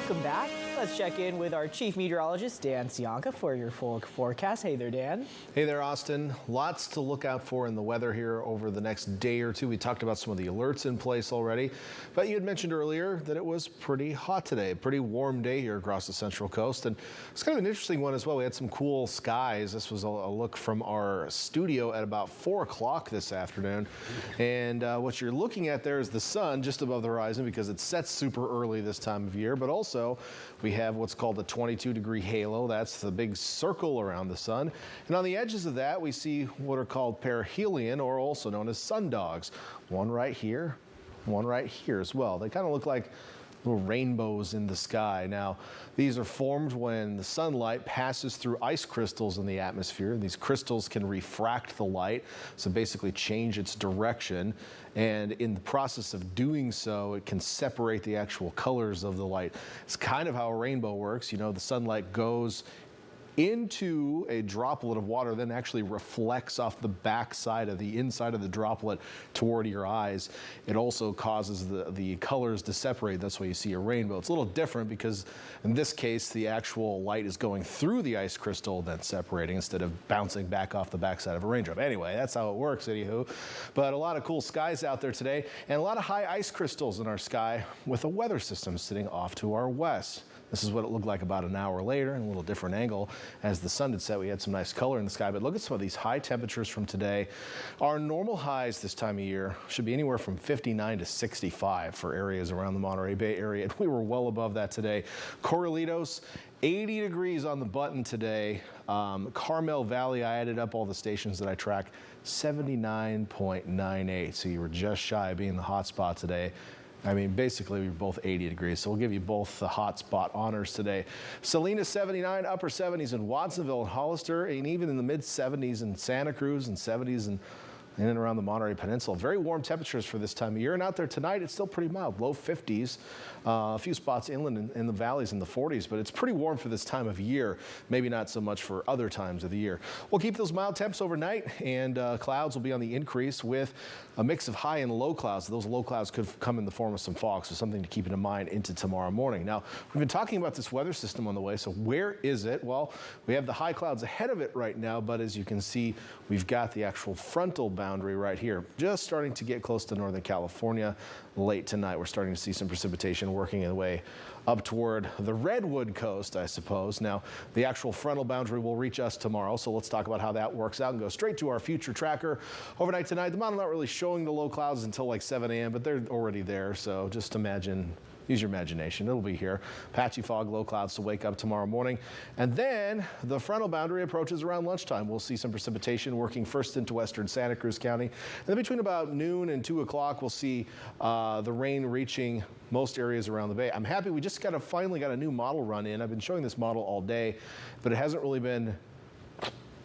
Welcome back. Let's check in with our chief meteorologist, Dan Cianca, for your full forecast. Hey there, Dan. Hey there, Austin. Lots to look out for in the weather here over the next day or two. We talked about some of the alerts in place already, but you had mentioned earlier that it was pretty hot today, a pretty warm day here across the Central Coast, and it's kind of an interesting one as well. We had some cool skies. This was a look from our studio at about 4 o'clock this afternoon, and what you're looking at there is the sun just above the horizon because it sets super early this time of year, but also we have what's called a 22-degree halo. That's the big circle around the sun. And on the edges of that, we see what are called perihelion, or also known as sundogs. One right here as well. They kind of look like little rainbows in the sky. Now, these are formed when the sunlight passes through ice crystals in the atmosphere. These crystals can refract the light, so basically change its direction. And in the process of doing so, it can separate the actual colors of the light. It's kind of how a rainbow works. You know, the sunlight goes into a droplet of water, then actually reflects off the back side of the inside of the droplet toward your eyes. It also causes the colors to separate. That's why you see a rainbow. It's a little different because in this case, the actual light is going through the ice crystal, then separating instead of bouncing back off the backside of a raindrop. Anyway, that's how it works, anywho. But a lot of cool skies out there today, and a lot of high ice crystals in our sky with a weather system sitting off to our west. This is what it looked like about an hour later, in a little different angle. As the sun had set, we had some nice color in the sky, but look at some of these high temperatures from today. Our normal highs this time of year should be anywhere from 59 to 65 for areas around the Monterey Bay area, and we were well above that today. Corralitos, 80 degrees on the button today. Carmel Valley, I added up all the stations that I track, 79.98, so you were just shy of being the hot spot today. I mean, basically, we were both 80 degrees, so we'll give you both the hot spot honors today. Salinas, 79, upper 70s in Watsonville and Hollister, and even in the mid-70s in Santa Cruz and 70s in and around the Monterey Peninsula. Very warm temperatures for this time of year. And out there tonight, it's still pretty mild, low 50s. A few spots inland in the valleys in the 40s, but it's pretty warm for this time of year. Maybe not so much for other times of the year. We'll keep those mild temps overnight, and clouds will be on the increase with a mix of high and low clouds. Those low clouds could come in the form of some fog, so something to keep in mind into tomorrow morning. Now, we've been talking about this weather system on the way, so where is it? Well, we have the high clouds ahead of it right now, but as you can see, we've got the actual frontal boundary right here, just starting to get close to Northern California. Late tonight, we're starting to see some precipitation working its way up toward the Redwood Coast, I suppose. Now, the actual frontal boundary will reach us tomorrow, so let's talk about how that works out and go straight to our future tracker. Overnight tonight, the model not really showing the low clouds until like 7 a.m., but they're already there, so just imagine. Use your imagination. It'll be here. Patchy fog, low clouds to wake up tomorrow morning. And then the frontal boundary approaches around lunchtime. We'll see some precipitation working first into western Santa Cruz County. And then between about noon and 2 o'clock, we'll see the rain reaching most areas around the bay. I'm happy we just finally got a new model run in. I've been showing this model all day, but it hasn't really been,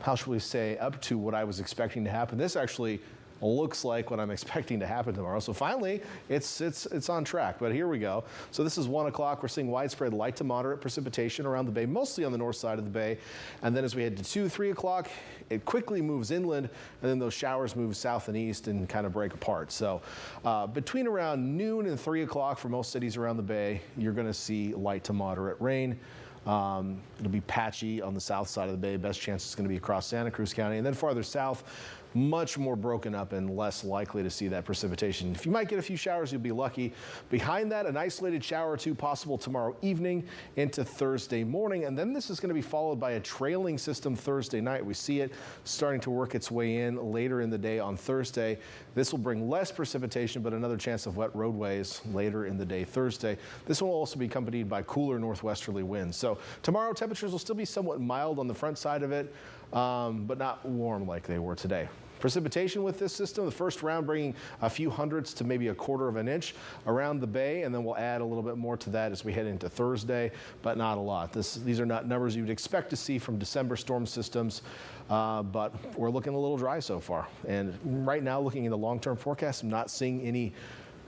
how should we say, up to what I was expecting to happen. This actually looks like what I'm expecting to happen tomorrow. So finally, it's on track, but here we go. So this is 1 o'clock. We're seeing widespread light to moderate precipitation around the bay, mostly on the north side of the bay. And then as we head to 2, 3 o'clock, it quickly moves inland, and then those showers move south and east and kind of break apart. So between around noon and 3 o'clock for most cities around the bay, you're going to see light to moderate rain. It'll be patchy on the south side of the bay. Best chance is going to be across Santa Cruz County. And then farther south, much more broken up and less likely to see that precipitation. If you might get a few showers, you'll be lucky. Behind that, an isolated shower or two possible tomorrow evening into Thursday morning. And then this is going to be followed by a trailing system Thursday night. We see it starting to work its way in later in the day on Thursday. This will bring less precipitation, but another chance of wet roadways later in the day Thursday. This will also be accompanied by cooler northwesterly winds. So tomorrow, temperatures will still be somewhat mild on the front side of it, but not warm like they were today. Precipitation with this system, the first round bringing a few hundredths to maybe a quarter of an inch around the bay, and then we'll add a little bit more to that as we head into Thursday, but not a lot. These are not numbers you'd expect to see from December storm systems, but we're looking a little dry so far. And right now, looking in the long-term forecast, I'm not seeing any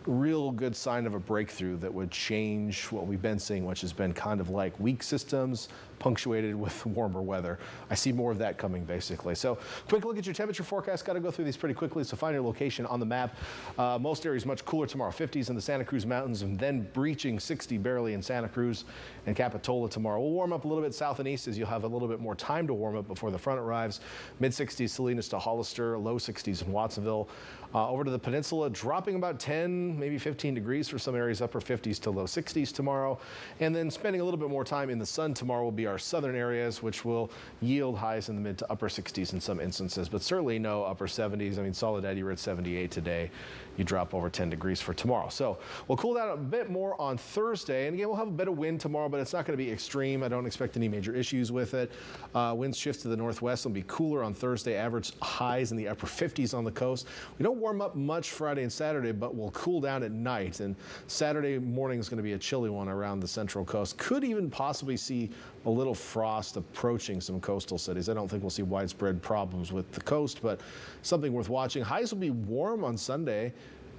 real good sign of a breakthrough that would change what we've been seeing, which has been kind of like weak systems punctuated with warmer weather. I see more of that coming, basically. So quick look at your temperature forecast. Got to go through these pretty quickly, so find your location on the map. Most areas much cooler tomorrow. 50s in the Santa Cruz Mountains, and then breaching 60 barely in Santa Cruz and Capitola tomorrow. We'll warm up a little bit south and east as you'll have a little bit more time to warm up before the front arrives. Mid-60s Salinas to Hollister, low 60s in Watsonville. Over to the peninsula, dropping about 10, maybe 15 degrees for some areas, upper 50s to low 60s tomorrow. And then spending a little bit more time in the sun tomorrow will be our southern areas, which will yield highs in the mid to upper 60s in some instances, but certainly no upper 70s. I mean, Soledad, you were at 78 today. You drop over 10 degrees for tomorrow. So we'll cool down a bit more on Thursday. And again, we'll have a bit of wind tomorrow, but it's not going to be extreme. I don't expect any major issues with it. Winds shift to the northwest. It'll be cooler on Thursday. Average highs in the upper 50s on the coast. We don't warm up much Friday and Saturday, but we'll cool down at night. And Saturday morning is going to be a chilly one around the central coast. Could even possibly see a little frost approaching some coastal cities. I don't think we'll see widespread problems with the coast, but something worth watching. Highs will be warm on Sunday,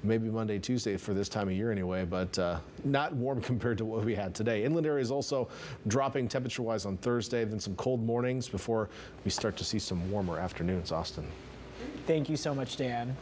maybe Monday, Tuesday for this time of year anyway, but not warm compared to what we had today. Inland areas also dropping temperature-wise on Thursday, then some cold mornings before we start to see some warmer afternoons, Austin. Thank you so much, Dan.